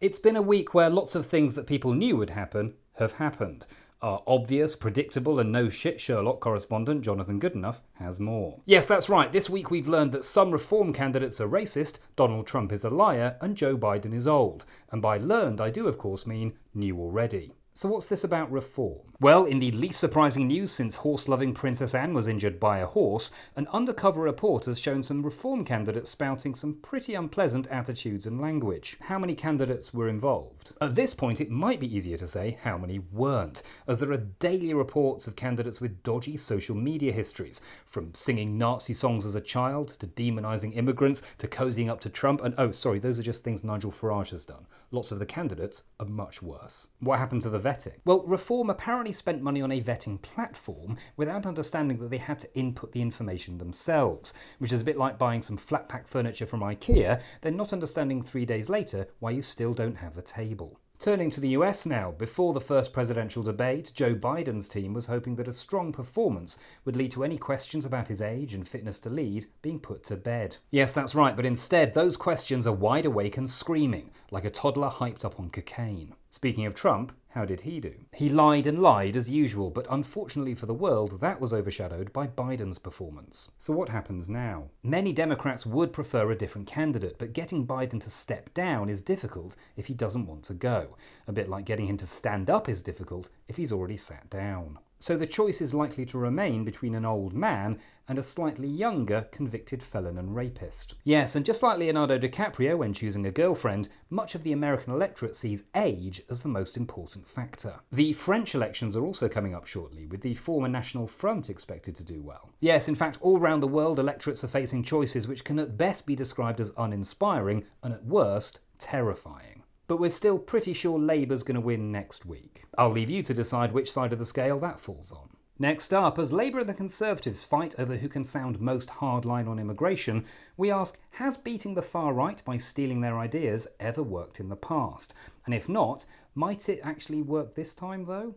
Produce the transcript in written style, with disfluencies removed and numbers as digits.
It's been a week where lots of things that people knew would happen have happened. Our obvious, predictable and no shit Sherlock correspondent Jonathan Goodenough has more. Yes, that's right, this week we've learned that some reform candidates are racist, Donald Trump is a liar and Joe Biden is old. And by learned I do of course mean knew already. So what's this about reform? Well, in the least surprising news since horse-loving Princess Anne was injured by a horse, an undercover report has shown some reform candidates spouting some pretty unpleasant attitudes and language. How many candidates were involved? At this point, it might be easier to say how many weren't, as there are daily reports of candidates with dodgy social media histories, from singing Nazi songs as a child, to demonising immigrants, to cozying up to Trump, and oh, sorry, those are just things Nigel Farage has done. Lots of the candidates are much worse. What happened to the vetting? Well, Reform apparently spent money on a vetting platform without understanding that they had to input the information themselves, which is a bit like buying some flat pack furniture from IKEA, then not understanding 3 days later why you still don't have a table. Turning to the US now, before the first presidential debate, Joe Biden's team was hoping that a strong performance would lead to any questions about his age and fitness to lead being put to bed. Yes, that's right, but instead those questions are wide awake and screaming, like a toddler hyped up on cocaine. Speaking of Trump, how did he do? He lied and lied as usual, but unfortunately for the world, that was overshadowed by Biden's performance. So what happens now? Many Democrats would prefer a different candidate, but getting Biden to step down is difficult if he doesn't want to go. A bit like getting him to stand up is difficult if he's already sat down. So the choice is likely to remain between an old man and a slightly younger convicted felon and rapist. Yes, and just like Leonardo DiCaprio when choosing a girlfriend, much of the American electorate sees age as the most important factor. The French elections are also coming up shortly, with the former National Front expected to do well. Yes, in fact, all around the world electorates are facing choices which can at best be described as uninspiring and at worst, terrifying. But we're still pretty sure Labour's going to win next week. I'll leave you to decide which side of the scale that falls on. Next up, as Labour and the Conservatives fight over who can sound most hardline on immigration, we ask, has beating the far right by stealing their ideas ever worked in the past? And if not, might it actually work this time though?